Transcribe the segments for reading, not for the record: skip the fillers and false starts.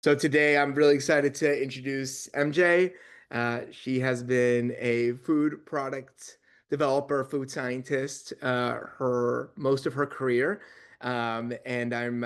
So today I'm really excited to introduce MJ. She has been a food product developer, food scientist, her most of her career. And I'm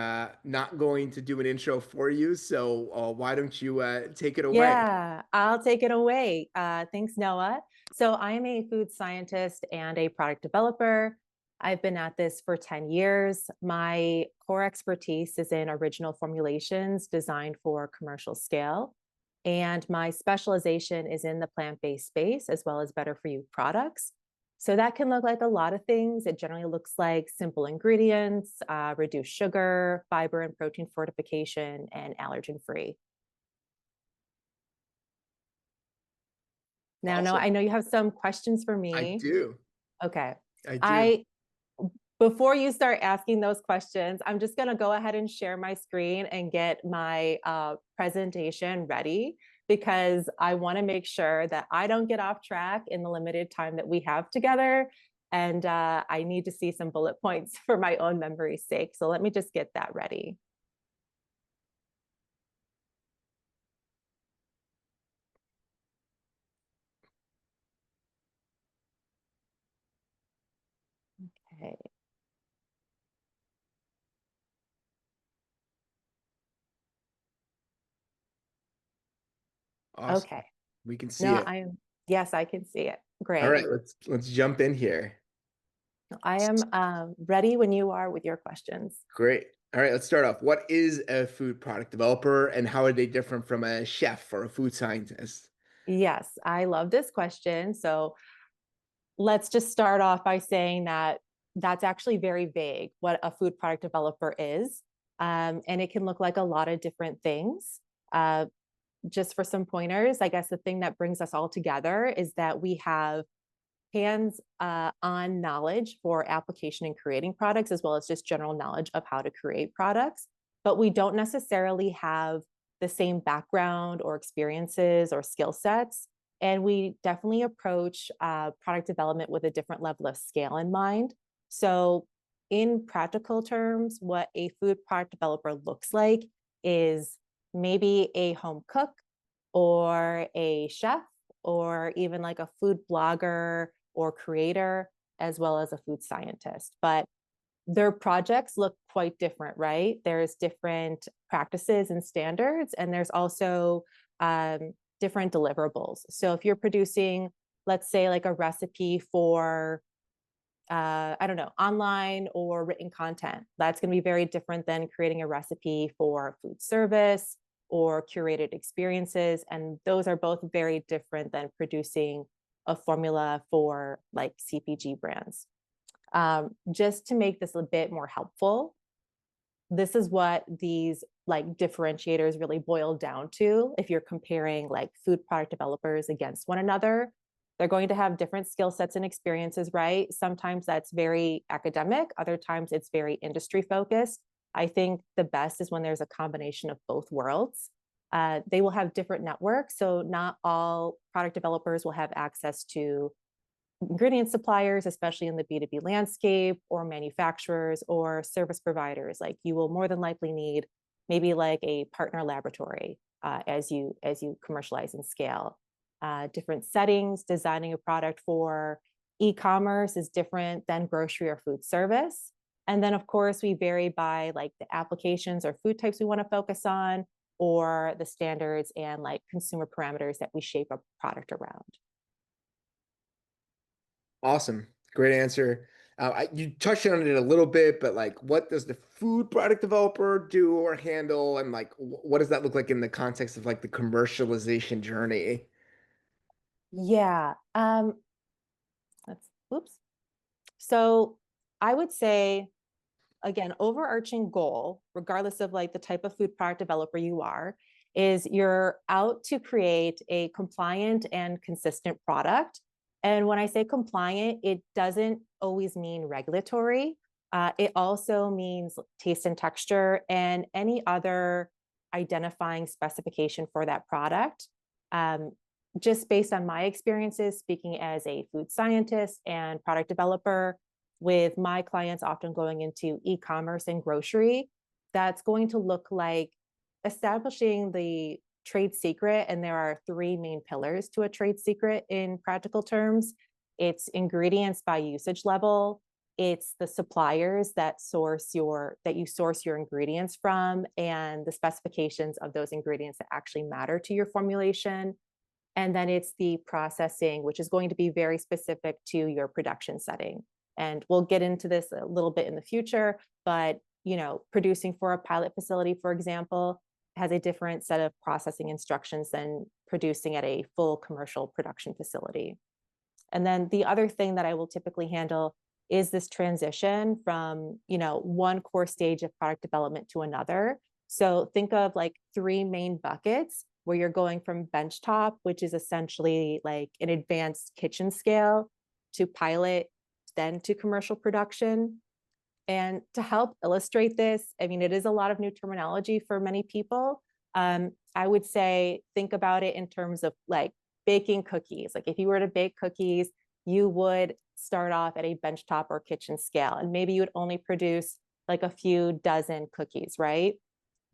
not going to do an intro for you, so why don't you take it away? Yeah, I'll take it away. Thanks, Noah. So I am a food scientist and a product developer. I've been at this for 10 years. My core expertise is in original formulations designed for commercial scale. And my specialization is in the plant-based space as well as better for you products. So that can look like a lot of things. It generally looks like simple ingredients, reduced sugar, fiber and protein fortification, and allergen free. Now, Noah, Awesome. I know you have some questions for I me. do. Okay. I do. I Before you start asking those questions, I'm just going to go ahead and share my screen and get my presentation ready because I want to make sure that I don't get off track in the limited time that we have together. And I need to see some bullet points for my own memory's sake. So let me just get that ready. Okay. Awesome. Okay. We can see No, it. yes, I can see it. All Great. right, let's jump in here. I am ready when you are with your questions. Great. All right, let's start off. What is a food product developer and how are they different from a chef or a food scientist? Yes, I love this question. So let's just start off by saying that that's actually very vague what a food product developer is. And it can look like a lot of different things. Uh, just for some pointers, I guess the thing that brings us all together is that we have hands on knowledge for application and creating products, as well as just general knowledge of how to create products. But we don't necessarily have the same background or experiences or skill sets. And we definitely approach product development with a different level of scale in mind. So, in practical terms, what a food product developer looks like is maybe a home cook or a chef or even like a food blogger or creator, as well as a food scientist. But their projects look quite different, right? There's different practices and standards, and there's also different deliverables. So if you're producing, let's say, like a recipe for, I don't know, online or written content, that's going to be very different than creating a recipe for food service or curated experiences. And those are both very different than producing a formula for like CPG brands. Just to make this a bit more helpful, this is what these like differentiators really boil down to. If you're comparing like food product developers against one another, they're going to have different skill sets and experiences, right? Sometimes that's very academic, other times it's very industry focused. I think the best is when there's a combination of both worlds. They will have different networks, so not all product developers will have access to ingredient suppliers, especially in the B2B landscape, or manufacturers or service providers. Like you will more than likely need maybe like a partner laboratory as you commercialize and scale. Different settings, designing a product for e-commerce is different than grocery or food service. And then of course we vary by like the applications or food types we want to focus on, or the standards and like consumer parameters that we shape a product around. Awesome. Great answer. You touched on it a little bit, but like, what does the food product developer do or handle? And like, what does that look like in the context of like the commercialization journey? Yeah. Let's oops. So I would say, again, overarching goal, regardless of like the type of food product developer you are, is you're out to create a compliant and consistent product. And when I say compliant, it doesn't always mean regulatory. It also means taste and texture and any other identifying specification for that product. Um, just based on my experiences, speaking as a food scientist and product developer, with my clients often going into e-commerce and grocery, that's going to look like establishing the trade secret, and there are three main pillars to a trade secret in practical terms. It's ingredients by usage level, it's the suppliers that you source your ingredients from, and the specifications of those ingredients that actually matter to your formulation. And then it's the processing, which is going to be very specific to your production setting. And we'll get into this a little bit in the future, but producing for a pilot facility, for example, has a different set of processing instructions than producing at a full commercial production facility. And then the other thing that I will typically handle is this transition from, one core stage of product development to another. So think of like three main buckets where you're going from benchtop, which is essentially like an advanced kitchen scale, to pilot, then to commercial production. And to help illustrate this, I mean, it is a lot of new terminology for many people. I would say, think about it in terms of like baking cookies. Like if you were to bake cookies, you would start off at a benchtop or kitchen scale, and maybe you would only produce like a few dozen cookies, right?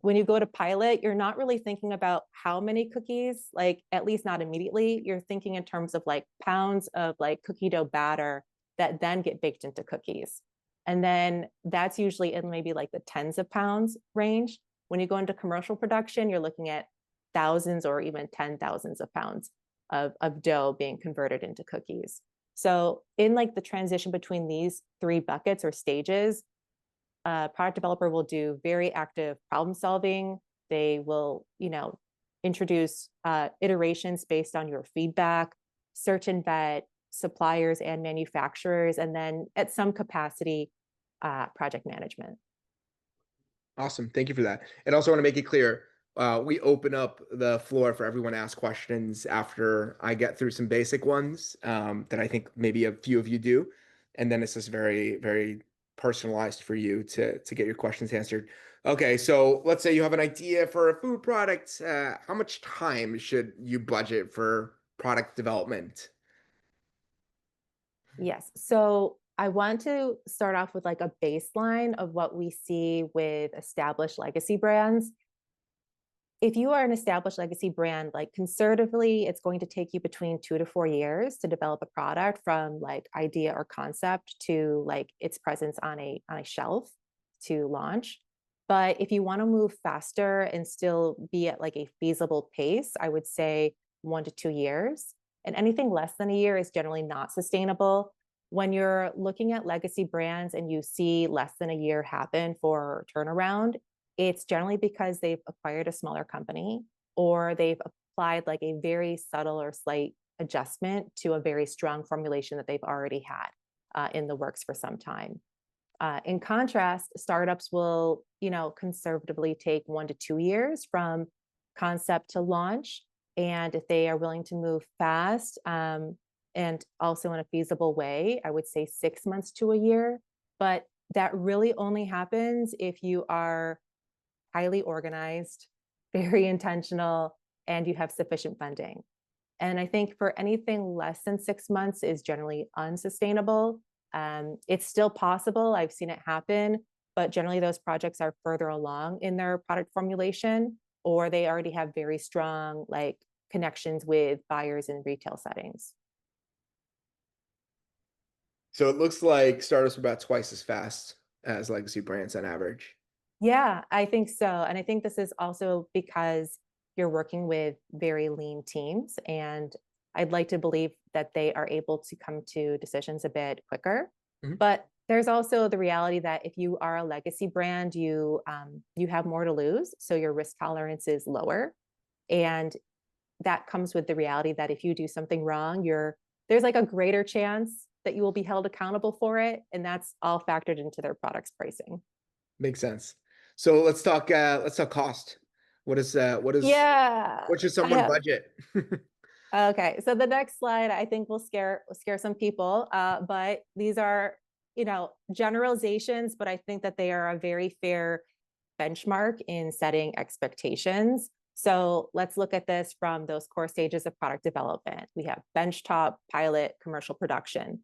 When you go to pilot, you're not really thinking about how many cookies, like at least not immediately. You're thinking in terms of like pounds of like cookie dough batter that then get baked into cookies. And then that's usually in maybe like the tens of pounds range. When you go into commercial production, you're looking at thousands or even 10,000s of pounds of dough being converted into cookies. So in like the transition between these three buckets or stages, a product developer will do very active problem solving. They will, introduce iterations based on your feedback, search and vet suppliers and manufacturers, and then at some capacity, project management. Awesome. Thank you for that. And also want to make it clear, we open up the floor for everyone to ask questions after I get through some basic ones that I think maybe a few of you do. And then it's just very, very personalized for you to get your questions answered. Okay, so let's say you have an idea for a food product. How much time should you budget for product development? Yes. So I want to start off with like a baseline of what we see with established legacy brands. If you are an established legacy brand, like conservatively, it's going to take you between 2 to 4 years to develop a product from like idea or concept to like its presence on a shelf to launch. But if you want to move faster and still be at like a feasible pace, I would say 1 to 2 years. And anything less than a year is generally not sustainable. When you're looking at legacy brands and you see less than a year happen for turnaround, it's generally because they've acquired a smaller company or they've applied like a very subtle or slight adjustment to a very strong formulation that they've already had in the works for some time. In contrast, startups will, conservatively take 1 to 2 years from concept to launch. And if they are willing to move fast and also in a feasible way, I would say 6 months to a year. But that really only happens if you are highly organized, very intentional, and you have sufficient funding. And I think for anything less than 6 months is generally unsustainable. It's still possible. I've seen it happen, but generally those projects are further along in their product formulation, or they already have very strong like connections with buyers in retail settings. So it looks like startups are about twice as fast as legacy brands on average. Yeah, I think so. And I think this is also because you're working with very lean teams. And I'd like to believe that they are able to come to decisions a bit quicker. Mhm. But there's also the reality that if you are a legacy brand, you have more to lose. So your risk tolerance is lower. And that comes with the reality that if you do something wrong, there's like a greater chance that you will be held accountable for it. And that's all factored into their product's pricing. Makes sense. So let's talk cost. Yeah, What should I someone have. budget? Okay, so the next slide I think will scare some people, but these are generalizations, but I think that they are a very fair benchmark in setting expectations. So let's look at this from those core stages of product development. We have benchtop, pilot, commercial production.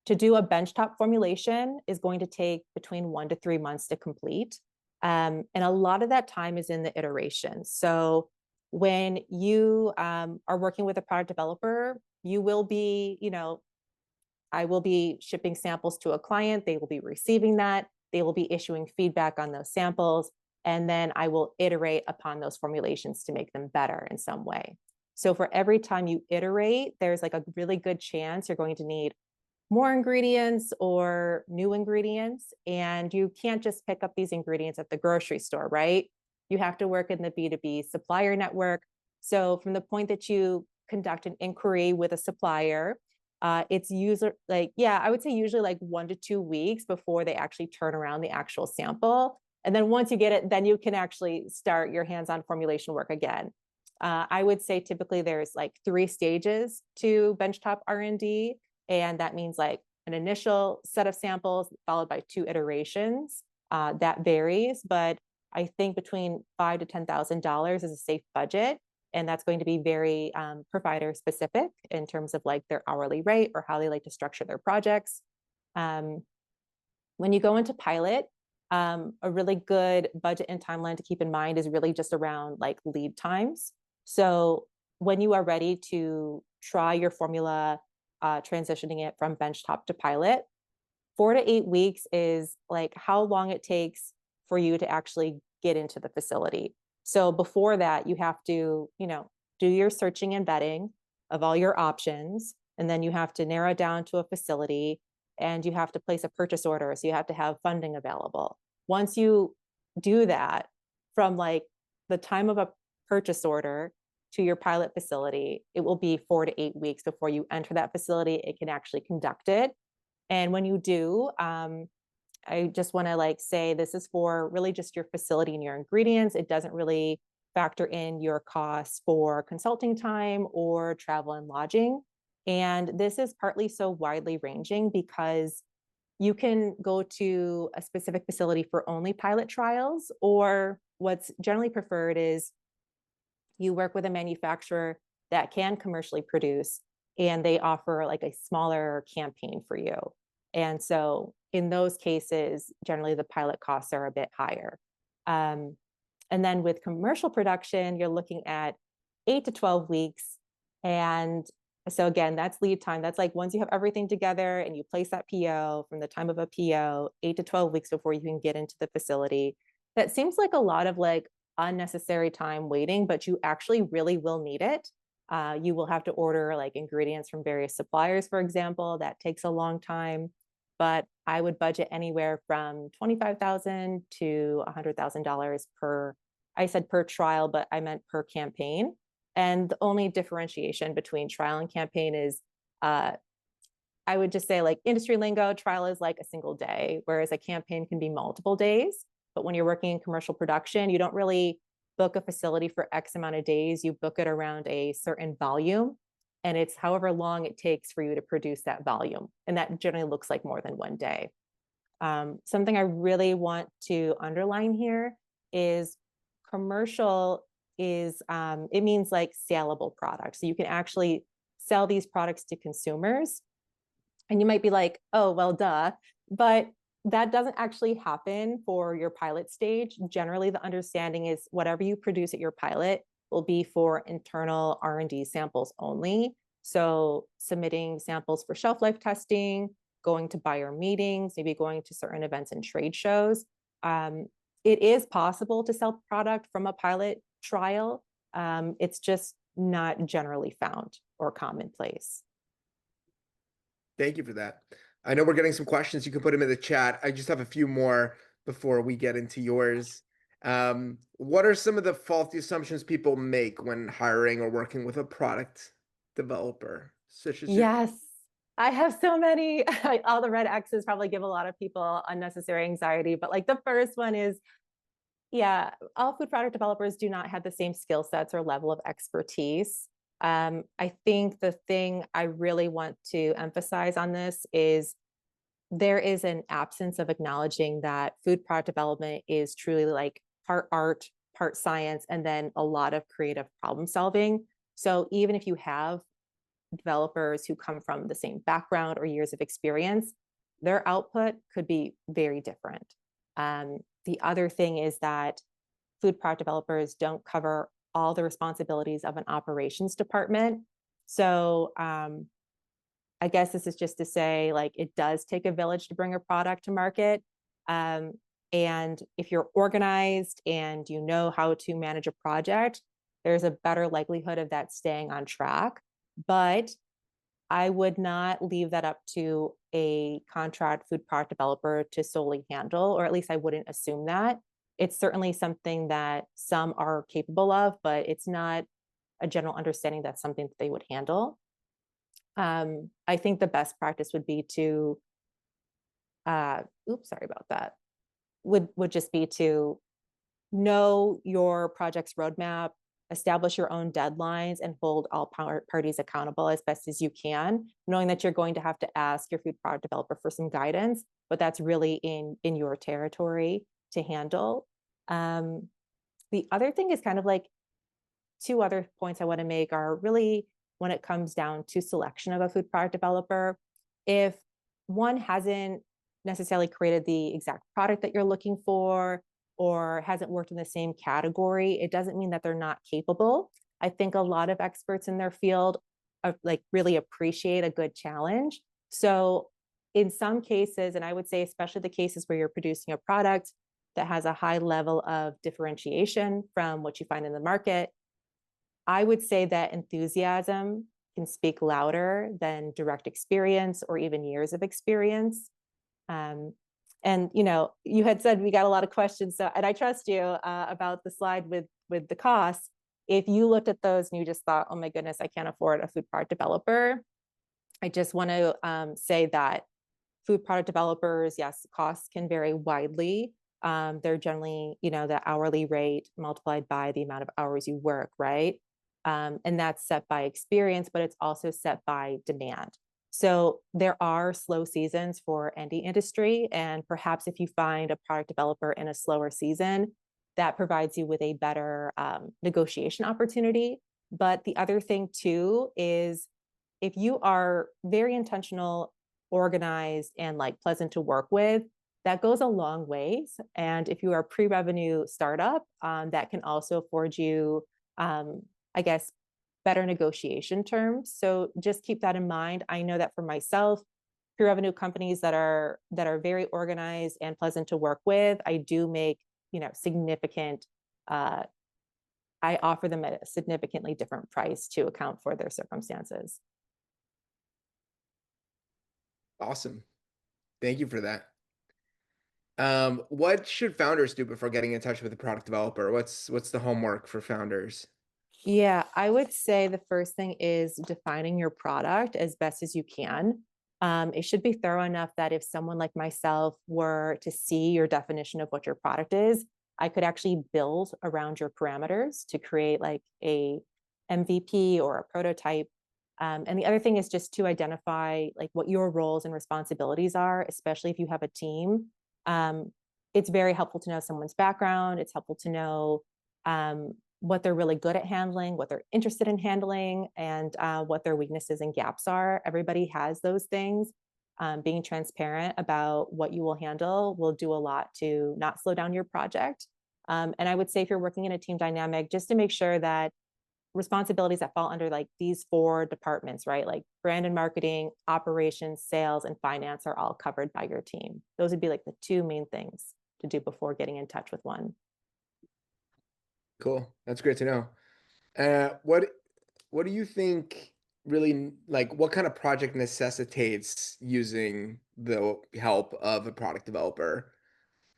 To do a benchtop formulation is going to take between 1 to 3 months to complete. And a lot of that time is in the iteration. So when you are working with a product developer, you will be, I will be shipping samples to a client. They will be receiving that. They will be issuing feedback on those samples. And then I will iterate upon those formulations to make them better in some way. So for every time you iterate, there's like a really good chance you're going to need more ingredients or new ingredients. And you can't just pick up these ingredients at the grocery store, right? You have to work in the B2B supplier network. So from the point that you conduct an inquiry with a supplier, it's usually like, yeah, I would say usually like 1 to 2 weeks before they actually turn around the actual sample. And then once you get it, then you can actually start your hands-on formulation work again. I would say typically there's like 3 stages to benchtop R&D. And that means like an initial set of samples followed by 2 iterations. That varies, but I think between $5,000 to $10,000 is a safe budget. And that's going to be very provider specific in terms of like their hourly rate or how they like to structure their projects. When you go into pilot, a really good budget and timeline to keep in mind is really just around like lead times. So when you are ready to try your formula, transitioning it from benchtop to pilot, 4 to 8 weeks is like how long it takes for you to actually get into the facility. So before that, you have to, do your searching and vetting of all your options. And then you have to narrow down to a facility and you have to place a purchase order. So you have to have funding available. Once you do that, from like the time of a purchase order to your pilot facility, it will be 4 to 8 weeks before you enter that facility. It can actually conduct it. And when you do, I just want to like say this is for really just your facility and your ingredients. It doesn't really factor in your costs for consulting time or travel and lodging. And this is partly so widely ranging because you can go to a specific facility for only pilot trials, or what's generally preferred is you work with a manufacturer that can commercially produce and they offer like a smaller campaign for you. And so in those cases, generally the pilot costs are a bit higher. And then with commercial production, you're looking at 8 to 12 weeks. And so again, that's lead time. That's like once you have everything together and you place that PO, from the time of a PO, 8 to 12 weeks before you can get into the facility. That seems like a lot of like unnecessary time waiting, but you actually really will need it. You will have to order like ingredients from various suppliers, for example. That takes a long time, but I would budget anywhere from $25,000 to $100,000 per, I said per trial, but I meant per campaign. And the only differentiation between trial and campaign is, I would just say like industry lingo, trial is like a single day, whereas a campaign can be multiple days. But when you're working in commercial production, you don't really book a facility for X amount of days. You book it around a certain volume, and it's however long it takes for you to produce that volume. And that generally looks like more than one day. Something I really want to underline here is commercial is, it means like saleable products. So you can actually sell these products to consumers. And you might be like, oh, well, duh. But that doesn't actually happen for your pilot stage. Generally, the understanding is whatever you produce at your pilot will be for internal R&D samples only. So submitting samples for shelf life testing, going to buyer meetings, maybe going to certain events and trade shows. It is possible to sell product from a pilot trial. It's just not generally found or commonplace. Thank you for that. I know we're getting some questions. You can put them in the chat. I just have a few more before we get into yours. What are some of the faulty assumptions people make when hiring or working with a product developer, such as your... Yes, I have so many. All the red X's probably give a lot of people unnecessary anxiety. But like the first one is, yeah, all food product developers do not have the same skill sets or level of expertise. I think the thing I really want to emphasize on this is there is an absence of acknowledging that food product development is truly like part art, part science, and then a lot of creative problem solving. So even if you have developers who come from the same background or years of experience, their output could be very different. The other thing is that food product developers don't cover all the responsibilities of an operations department. So I guess this is just to say, like, it does take a village to bring a product to market. Um, and if you're organized and you know how to manage a project, there's a better likelihood of that staying on track. But I would not leave that up to a contract food product developer to solely handle, or at least I wouldn't assume that. It's certainly something that some are capable of, but it's not a general understanding that's something that they would handle. I think the best practice would be to, oops, sorry about that, would just be to know your project's roadmap, establish your own deadlines, and hold all parties accountable as best as you can, knowing that you're going to have to ask your food product developer for some guidance, but that's really in your territory to handle. Um, the other thing is kind of like two other points I want to make are really when it comes down to selection of a food product developer. If one hasn't necessarily created the exact product that you're looking for or hasn't worked in the same category, it doesn't mean that they're not capable. I think a lot of experts in their field like really appreciate a good challenge. So in some cases, and I would say especially the cases where you're producing a product that has a high level of differentiation from what you find in the market, I would say that enthusiasm can speak louder than direct experience or even years of experience. Um, and you had said we got a lot of questions, so and I trust you about the slide with the costs. If you looked at those and you just thought, "Oh my goodness, I can't afford a food product developer," I just want to say that food product developers, yes, costs can vary widely. They're generally, the hourly rate multiplied by the amount of hours you work, right? And that's set by experience, but it's also set by demand. So there are slow seasons for any industry. And perhaps if you find a product developer in a slower season, that provides you with a better negotiation opportunity. But the other thing too is if you are very intentional, organized, and like pleasant to work with, that goes a long ways. And if you are a pre-revenue startup, that can also afford you, I guess, better negotiation terms. So just keep that in mind. I know that for myself, pre-revenue companies that are very organized and pleasant to work with, I do make significant. I offer them at a significantly different price to account for their circumstances. Awesome. Thank you for that. What should founders do before getting in touch with a product developer? What's the homework for founders? Yeah, I would say the first thing is defining your product as best as you can. It should be thorough enough that if someone like myself were to see your definition of what your product is, I could actually build around your parameters to create like a MVP or a prototype. And the other thing is just to identify like what your roles and responsibilities are, especially if you have a team. Um, it's very helpful to know someone's background. It's helpful to know um, what they're really good at handling, what they're interested in handling, and what their weaknesses and gaps are. Everybody has those things. Being transparent about what you will handle will do a lot to not slow down your project. And I would say if you're working in a team dynamic, just to make sure that responsibilities that fall under like these four departments, right? Like brand and marketing, operations, sales, and finance are all covered by your team. Those would be like the two main things to do before getting in touch with one. Cool. That's great to know. What do you think really like what kind of project necessitates using the help of a product developer?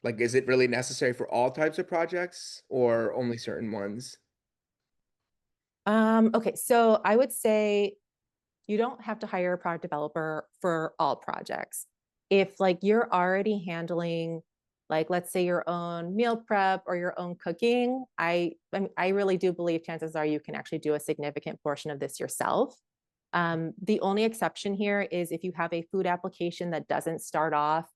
Like, is it really necessary for all types of projects or only certain ones? Okay, so I would say you don't have to hire a product developer for all projects. If like you're already handling, like let's say your own meal prep or your own cooking, I really do believe chances are you can actually do a significant portion of this yourself. The only exception here is if you have a food application that doesn't start off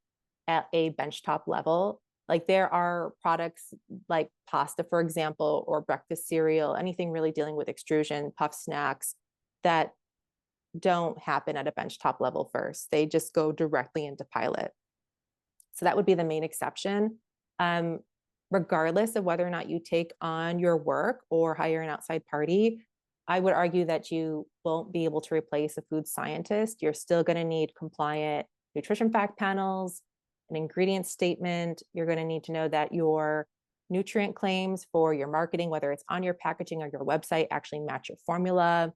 at a benchtop level. Like there are products like pasta, for example, or breakfast cereal, anything really dealing with extrusion, puff snacks that don't happen at a benchtop level first. They just go directly into pilot. So that would be the main exception. Um, Regardless of whether or not you take on your work or hire an outside party, I would argue that you won't be able to replace a food scientist. You're still going to need compliant nutrition fact panels, an ingredient statement. You're going to need to know that your nutrient claims for your marketing, whether it's on your packaging or your website, actually match your formula.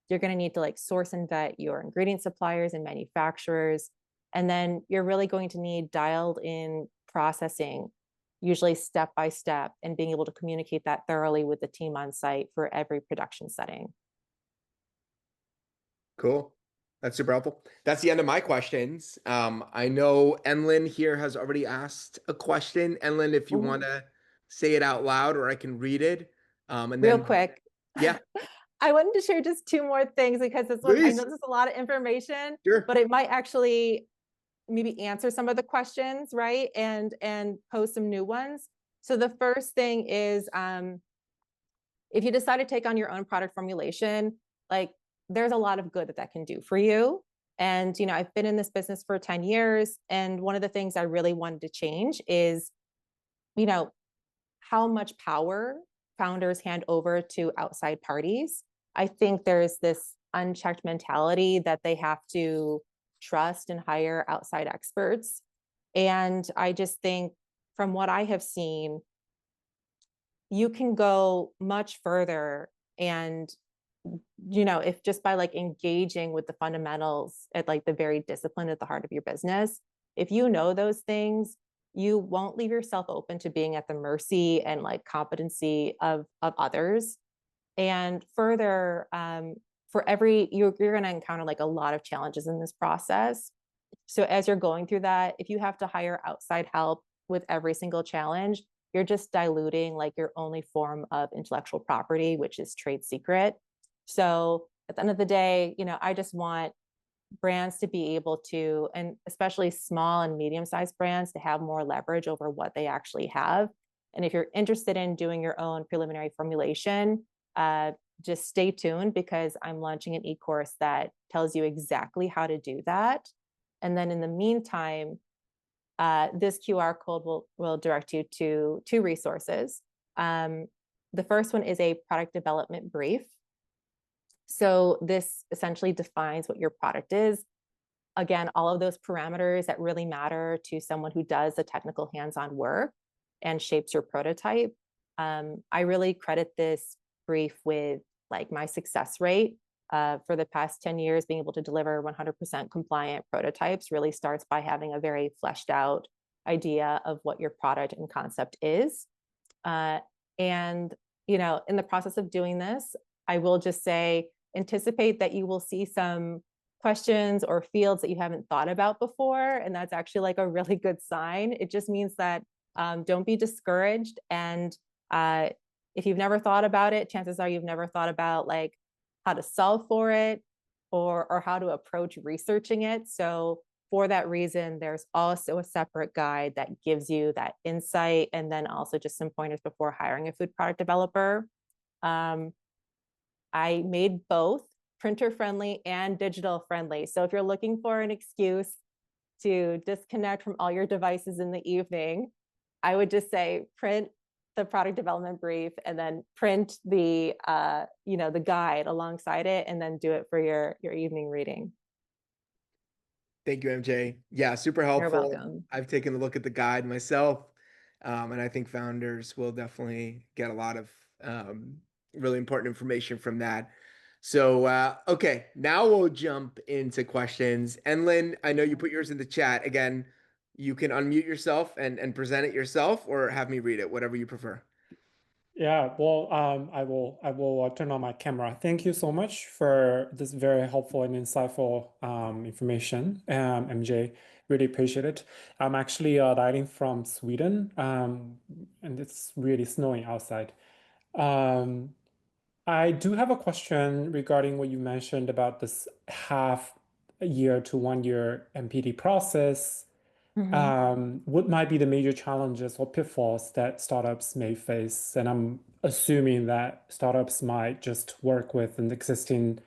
You're going to need to like source and vet your ingredient suppliers and manufacturers. And then you're really going to need dialed in processing, usually step by step, and being able to communicate that thoroughly with the team on site for every production setting. Cool. That's super helpful. That's the end of my questions. I know Enlin here has already asked a question. Enlin, if you want Mhm. to say it out loud or I can read it. And Real then, quick, yeah, I wanted to share just two more things because this one, I know please. this is a lot of information, Sure. but it might actually maybe answer some of the questions, right? And pose some new ones. So the first thing is if you decide to take on your own product formulation, like there's a lot of good that that can do for you. And, you know, I've been in this business for 10 years. And one of the things I really wanted to change is, you know, how much power founders hand over to outside parties. I think there's this unchecked mentality that they have to trust and hire outside experts. And I just think from what I have seen, you can go much further and you know if just by like engaging with the fundamentals at like the very discipline at the heart of your business, if you know those things, you won't leave yourself open to being at the mercy and like competency of others. And further, for every you're going to encounter like a lot of challenges in this process. So as you're going through that, if you have to hire outside help with every single challenge, you're just diluting like your only form of intellectual property, which is trade secret. So at the end of the day, you know, I just want brands to be able to, and especially small and medium-sized brands, to have more leverage over what they actually have. And if you're interested in doing your own preliminary formulation, just stay tuned because I'm launching an e-course that tells you exactly how to do that. And then in the meantime, this QR code will direct you to two resources. Um, the first one is a product development brief. So this essentially defines what your product is. Again, all of those parameters that really matter to someone who does the technical hands-on work and shapes your prototype. I really credit this brief with like my success rate for the past 10 years. Being able to deliver 100% compliant prototypes really starts by having a very fleshed out idea of what your product and concept is. And, you know, in the process of doing this, I will just say, anticipate that you will see some questions or fields that you haven't thought about before. And that's actually like a really good sign. It just means that don't be discouraged. And if you've never thought about it, chances are you've never thought about like how to solve for it or how to approach researching it. So for that reason, there's also a separate guide that gives you that insight and then also just some pointers before hiring a food product developer. Um, I made both printer friendly and digital friendly. So if you're looking for an excuse to disconnect from all your devices in the evening, I would just say print the product development brief and then print the you know the guide alongside it and then do it for your evening reading. Thank you, MJ. Yeah, super You're helpful. welcome. I've taken a look at the guide myself, and I think founders will definitely get a lot of really important information from that. So, okay, now we'll jump into questions. And Lynn, I know you put yours in the chat. Again, you can unmute yourself and present it yourself, or have me read it, whatever you prefer. Yeah, well, I will turn on my camera. Thank you so much for this very helpful and insightful information, MJ. Really appreciate it. I'm actually writing from Sweden, and it's really snowing outside. Um, I do have a question regarding what you mentioned about this half a year to 1 year MPD process. Mhm. What might be the major challenges or pitfalls that startups may face? And I'm assuming that startups might just work with an existing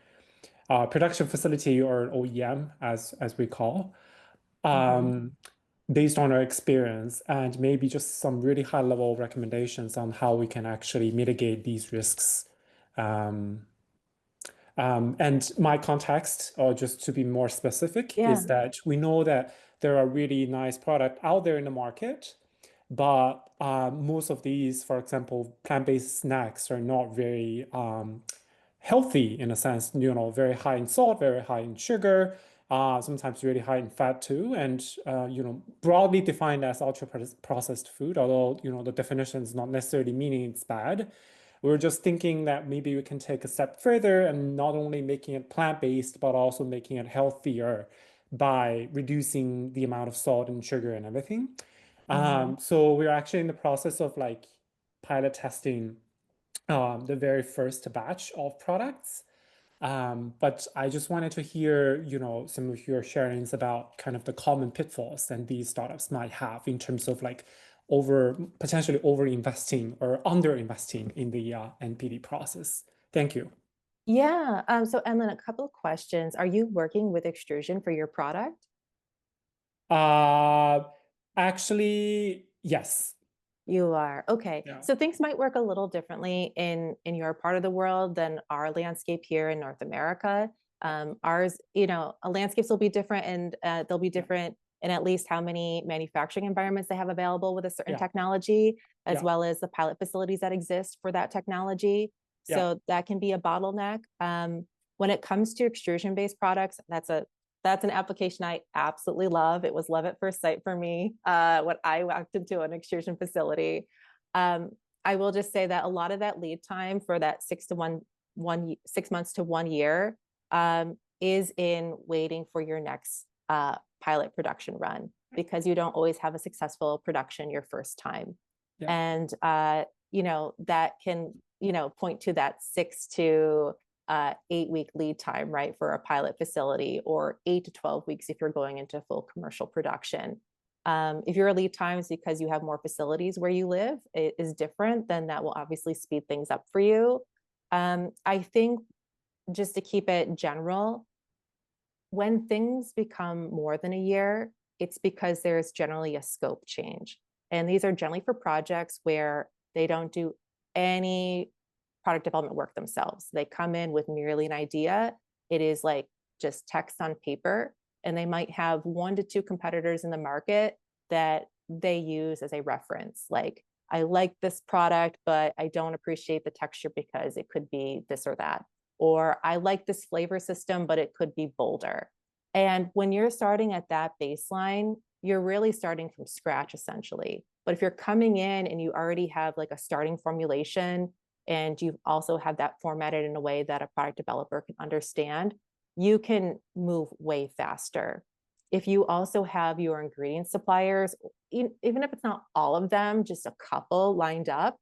production facility or OEM, as we call. Mhm. Um, based on our experience, and maybe just some really high-level recommendations on how we can actually mitigate these risks. Um, and my context, or just to be more specific, Yeah. is that we know that there are really nice products out there in the market, but most of these, for example, plant-based snacks are not very healthy in a sense, very high in salt, very high in sugar, sometimes really high in fat too, and broadly defined as ultra processed food, although the definition is not necessarily meaning it's bad. We're just thinking that maybe we can take a step further and not only making it plant-based, but also making it healthier by reducing the amount of salt and sugar and everything. So we're actually in the process of like pilot testing the very first batch of products. But I just wanted to hear, some of your sharings about kind of the common pitfalls that these startups might have in terms of like potentially over investing or under investing in the NPD process. Thank you. Yeah. So Emlyn, a couple of questions. Are you working with extrusion for your product? Actually, yes. You are. Okay. Yeah. So things might work a little differently in your part of the world than our landscape here in North America. Ours, landscapes will be different, and they'll be different in at least how many manufacturing environments they have available with a certain technology, as well as the pilot facilities that exist for that technology. So that can be a bottleneck. When it comes to extrusion-based products, that's an application I absolutely love. It was love at first sight for me when I walked into an extrusion facility. I will just say that a lot of that lead time for that 6 months to 1 year is in waiting for your next pilot production run, because you don't always have a successful production your first time. And that can point to that 6 to 8-week lead time, right, for a pilot facility, or 8 to 12 weeks if you're going into full commercial production. If your lead times because you have more facilities where you live, it is different, then that will obviously speed things up for you. I think, just to keep it general, when things become more than a year, it's because there's generally a scope change. And these are generally for projects where they don't do any product development work themselves. They come in with merely an idea. It is like just text on paper, and they might have 1 to 2 competitors in the market that they use as a reference. Like, I like this product, but I don't appreciate the texture because it could be this or that. Or I like this flavor system, but it could be bolder. And when you're starting at that baseline, you're really starting from scratch essentially. But if you're coming in and you already have like a starting formulation, and you also have that formatted in a way that a product developer can understand, you can move way faster. If you also have your ingredient suppliers, even if it's not all of them, just a couple lined up,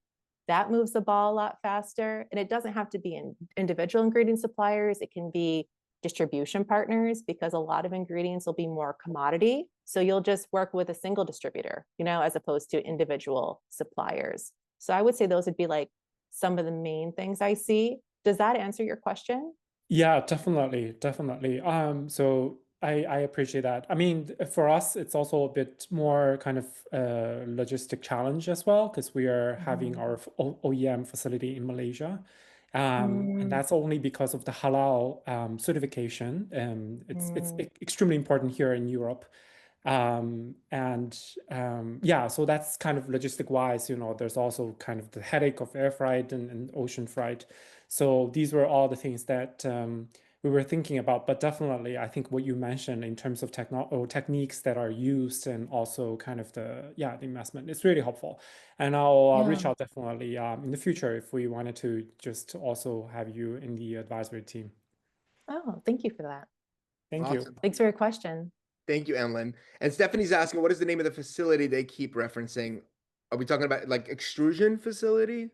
that moves the ball a lot faster. And it doesn't have to be individual ingredient suppliers. It can be distribution partners, because a lot of ingredients will be more commodity. So you'll just work with a single distributor, as opposed to individual suppliers. So I would say those would be like some of the main things I see. Does that answer your question? Yeah, definitely. So I appreciate that. I mean, for us, it's also a bit more kind of a logistic challenge as well, because we are having our OEM facility in Malaysia. And that's only because of the halal certification. It's extremely important here in Europe. So that's kind of logistic wise, there's also kind of the headache of air freight and ocean freight. So these were all the things that we were thinking about. But definitely, I think what you mentioned in terms of techniques that are used, and also kind of the investment, is really helpful. And I'll reach out definitely in the future if we wanted to just also have you in the advisory team. Oh, thank you for that. Thank you. Thanks for your question. Thank you, Emlyn. And Stephanie's asking, what is the name of the facility they keep referencing? Are we talking about like extrusion facility?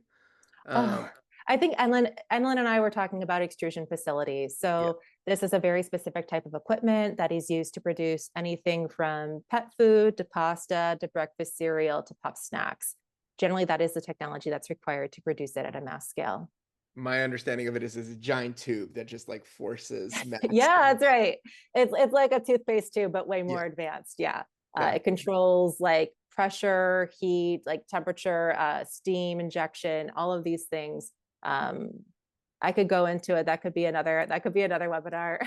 I think Emlyn and I were talking about extrusion facilities. So this is a very specific type of equipment that is used to produce anything from pet food to pasta to breakfast cereal to puff snacks. Generally, that is the technology that's required to produce it at a mass scale. My understanding of it is a giant tube that just like forces mass. Yeah, that's right. It's like a toothpaste tube, but way more advanced. Yeah. Gotcha. It controls like pressure, heat, like temperature, steam injection, all of these things. Um, I could go into it. That could be another webinar.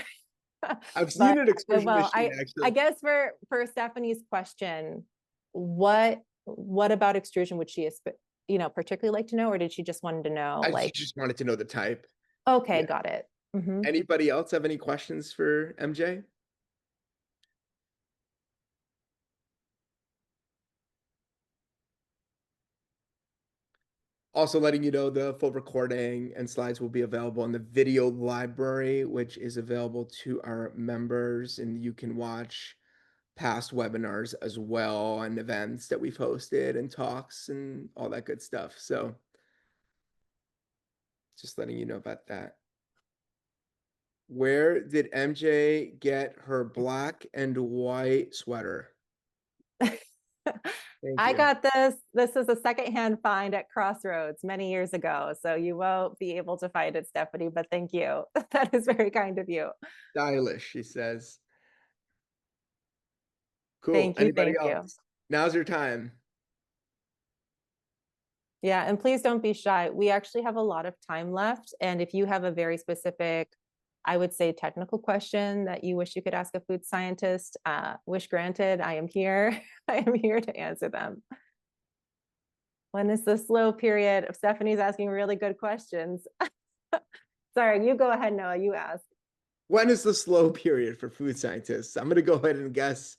I've But seen an I extrusion will. machine I actually. guess for Stephanie's question, what about extrusion would she particularly like to know, or did she just wanted to know I like, just wanted to know the type. okay, Yeah. got it. Mhm. Anybody else have any questions for MJ? Also letting you know the full recording and slides will be available in the video library, which is available to our members, and you can watch past webinars as well and events that we've hosted and talks and all that good stuff. So just letting you know about that. Where did MJ get her black and white sweater? Thank I you. got this. This is a secondhand find at Crossroads many years ago, so you won't be able to find it, Stephanie, but thank you. That is very kind of you. Stylish, she says. Cool. Thank you, Anybody thank you. else? Now's your time. Yeah, and please don't be shy. We actually have a lot of time left, and if you have a very specific, I would say, technical question that you wish you could ask a food scientist, wish granted, I am here. I am here to answer them. When is the slow period? Stephanie's asking really good questions. Sorry, you go ahead, Noah, you ask. When is the slow period for food scientists? I'm gonna go ahead and guess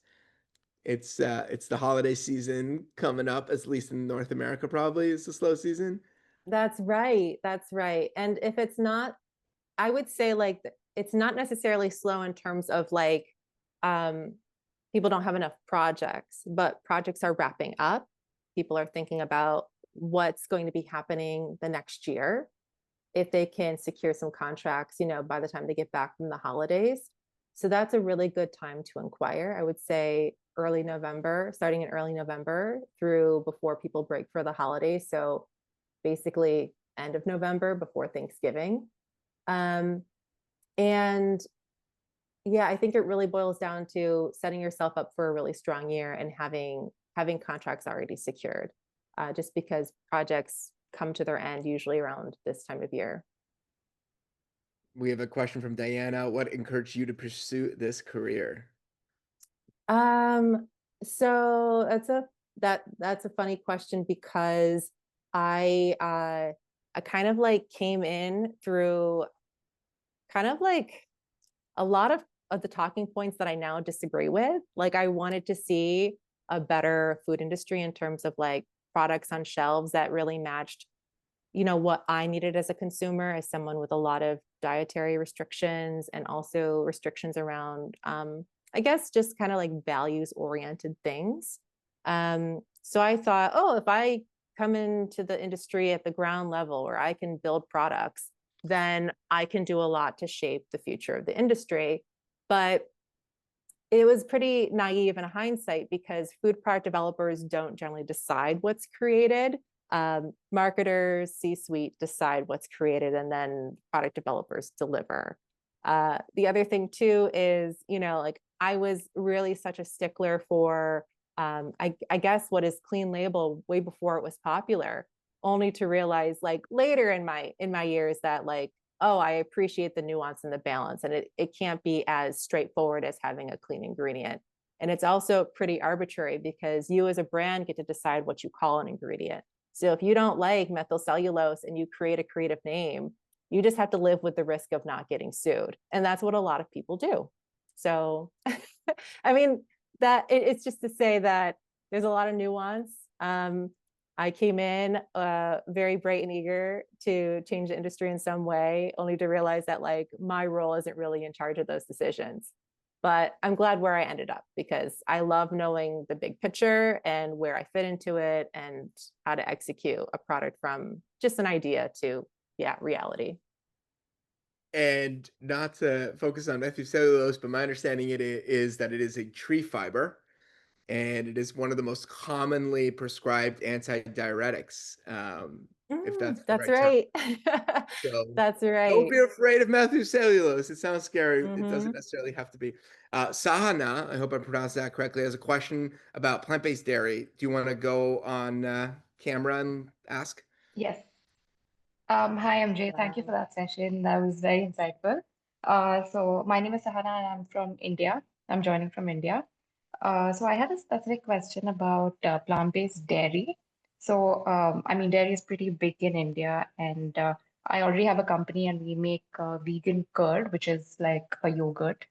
it's the holiday season coming up, at least in North America, probably is the slow season. That's right. That's right. And if it's not, I would say like it's not necessarily slow in terms of like um people don't have enough projects, but projects are wrapping up. People are thinking about what's going to be happening the next year if they can secure some contracts, by the time they get back from the holidays. So that's a really good time to inquire. I would say early November, starting in early November through before people break for the holidays. So basically end of November before Thanksgiving. Um, and yeah, I think it really boils down to setting yourself up for a really strong year and having contracts already secured. Just because projects come to their end usually around this time of year. We have a question from Diana. What encouraged you to pursue this career? Um, so that's a funny question because I kind of like came in through kind of like a lot of the talking points that I now disagree with. Like I wanted to see a better food industry in terms of like products on shelves that really matched, what I needed as a consumer, as someone with a lot of dietary restrictions and also restrictions around, I guess, just kind of like values oriented things. So I thought, oh, if I come into the industry at the ground level where I can build products, then I can do a lot to shape the future of the industry. But it was pretty naive in hindsight because food product developers don't generally decide what's created. Marketers, C-suite decide what's created, and then product developers deliver. The other thing too is, like I was really such a stickler for, I guess, what is clean label way before it was popular, only to realize like later in my years that like, oh, I appreciate the nuance and the balance, and it can't be as straightforward as having a clean ingredient. And it's also pretty arbitrary because you as a brand get to decide what you call an ingredient. So if you don't like methyl cellulose and you create a creative name, you just have to live with the risk of not getting sued. And that's what a lot of people do. So, I mean, it's just to say that there's a lot of nuance. I came in very bright and eager to change the industry in some way, only to realize that like my role isn't really in charge of those decisions. But I'm glad where I ended up because I love knowing the big picture and where I fit into it and how to execute a product from just an idea to, yeah, reality. And not to focus on methyl cellulose, but my understanding is that it is a tree fiber, and it is one of the most commonly prescribed antidiuretics. if that's the That's right term. right. So That's don't right. be afraid of methylcellulose. It sounds scary. It Hmm. doesn't necessarily have to be. Sahana, I hope I pronounced that correctly, has a question about plant-based dairy. Do you want to go on camera and ask? Yes. Hi, MJ. Thank you for Wow. that session. That was very insightful. So my name is Sahana and I'm from India. I'm joining from India. So I had a specific question about plant-based dairy. So, I mean, dairy is pretty big in India, and I already have a company, and we make vegan curd, which is like a yogurt.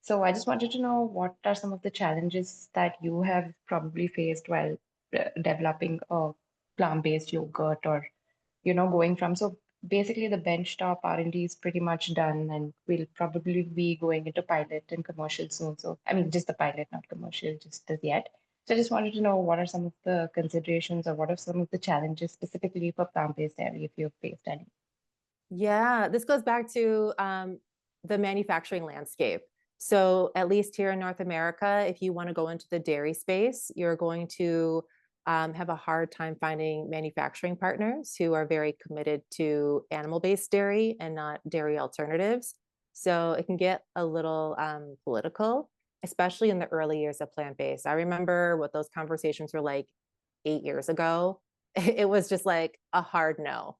So I just wanted to know what are some of the challenges that you have probably faced while developing a plant-based yogurt, or going from. So basically, the benchtop R&D is pretty much done, and we'll probably be going into pilot and commercial soon. So, I mean, just the pilot, not commercial, just as yet. So I just wanted to know what are some of the considerations or what are some of the challenges specifically for plant-based dairy if you've faced any? Yeah, this goes back to the manufacturing landscape. So at least here in North America, if you want to go into the dairy space, you're going to have a hard time finding manufacturing partners who are very committed to animal-based dairy and not dairy alternatives. So it can get a little political, especially in the early years of plant-based. I remember what those conversations were like 8 years ago. It was just like a hard no.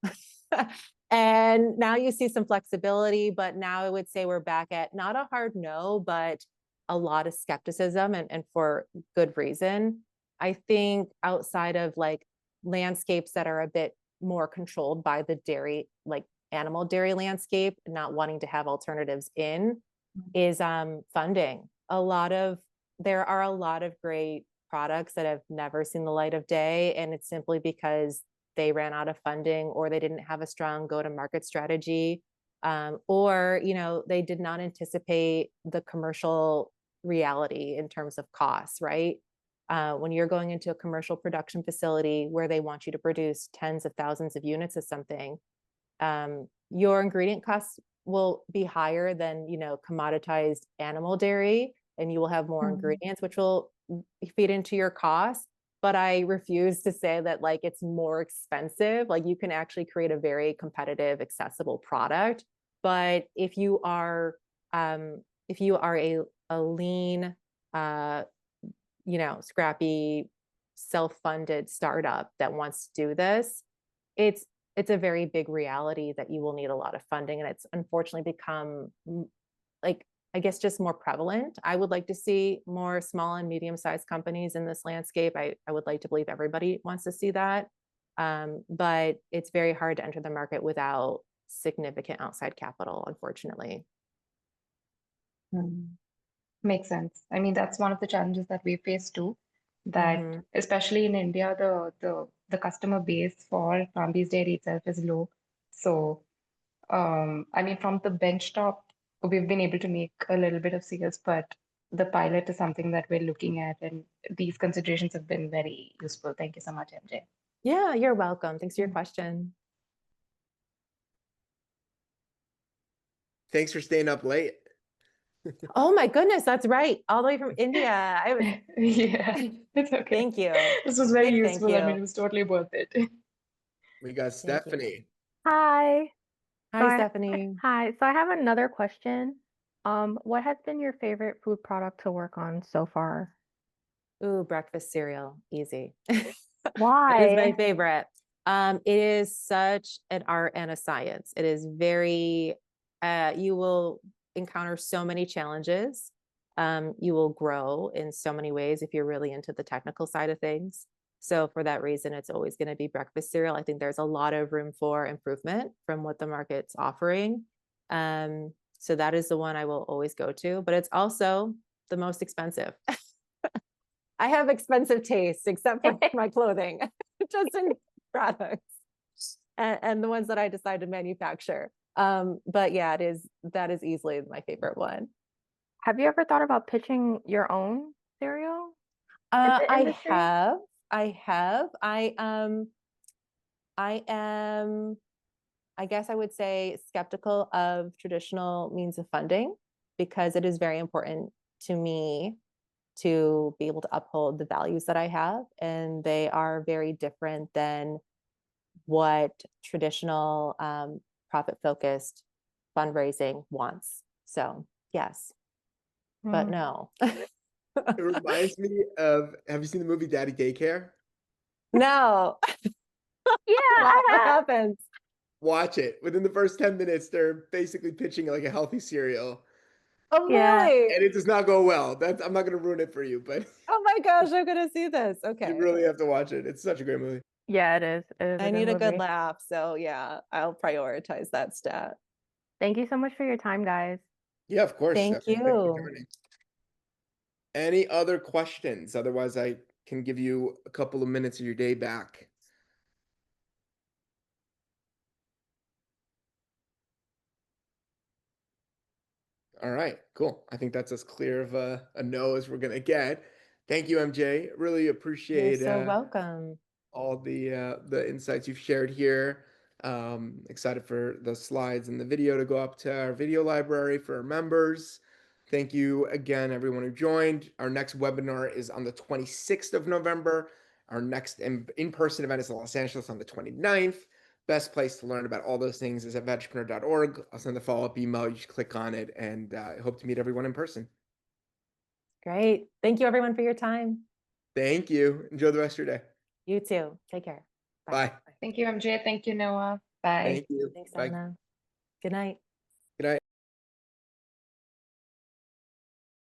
And now you see some flexibility, but now I would say we're back at not a hard no, but a lot of skepticism, and for good reason. I think outside of like landscapes that are a bit more controlled by the dairy, like animal dairy landscape, not wanting to have alternatives in, is funding. There are a lot of great products that have never seen the light of day, and it's simply because they ran out of funding, or they didn't have a strong go-to-market strategy, or they did not anticipate the commercial reality in terms of costs, right? When you're going into a commercial production facility where they want you to produce tens of thousands of units of something, your ingredient costs will be higher than commoditized animal dairy, and you will have more ingredients, which will feed into your cost. But I refuse to say that like it's more expensive. Like you can actually create a very competitive, accessible product. But if you are a lean, scrappy, self-funded startup that wants to do this, it's a very big reality that you will need a lot of funding, and it's unfortunately become like, I guess, just more prevalent. I would like to see more small and medium-sized companies in this landscape. I would like to believe everybody wants to see that. But it's very hard to enter the market without significant outside capital, unfortunately. Makes sense. I mean, that's one of the challenges that we face too, that Mhm. especially in India, the customer base for plant-based dairy itself is low. So I mean, from the bench top, we've been able to make a little bit of sales, but the pilot is something that we're looking at, and these considerations have been very useful. Thank you so much, MJ. Yeah, you're welcome. Thanks for your question. Thanks for staying up late. Oh my goodness, that's right. All the way from India. Yeah, it's okay. Thank you. This was very Big thank useful. I mean, it you. was totally worth it. We got Thank you. Stephanie. Hi. Hi, Stephanie. Hi. So I have another question. What has been your favorite food product to work on so far? Ooh, breakfast cereal. Easy. It is Why? my favorite. It is such an art and a science. It is very, you will encounter so many challenges. You will grow in so many ways if you're really into the technical side of things. So for that reason, it's always going to be breakfast cereal. I think there's a lot of room for improvement from what the market's offering. So that is the one I will always go to, but it's also the most expensive. I have expensive tastes, except for my clothing, just in products, and the ones that I decide to manufacture. But yeah, that is easily my favorite one. Have you ever thought about pitching your own cereal in the I industry? have. I am, I guess I would say, skeptical of traditional means of funding, because it is very important to me to be able to uphold the values that I have, and they are very different than what traditional profit-focused fundraising wants. So yes, but Mm. no. It reminds me of, have you seen the movie Daddy Daycare? No. Yeah, I What have. happens? Watch it. Within the first 10 minutes, they're basically pitching like a healthy cereal. Oh, Yeah. really? And it does not go well. That's, I'm not going to ruin it for you, but Oh my gosh, I'm gonna see this. you Okay. really have to watch it. It's such a great movie. Yeah, it is. It is I a good need a good movie. laugh. So yeah, I'll prioritize that stat. Thank you so much for your time, guys. Yeah, of course. Thank Stephanie. Thank you for you. joining. Any other questions? Otherwise, I can give you a couple of minutes of your day back. All right, cool. I think that's as clear of a no as we're gonna get. Thank you, MJ. Really You're appreciate so welcome. all the insights you've shared here. Excited for the slides and the video to go up to our video library for our members. Thank you again, everyone who joined. Our next webinar is on the 26th of November. Our next in-person event is in Los Angeles on the 29th. Best place to learn about all those things is at vegpreneur.org. I'll send the follow-up email. You just click on it, and I hope to meet everyone in person. Great. Thank you everyone for your time. Thank you. Enjoy the rest of your day. You too. Take care. Bye. Thank you, MJ. Thank you, Noah. Bye. Thank you. Thanks, Bye. Anna. Good night.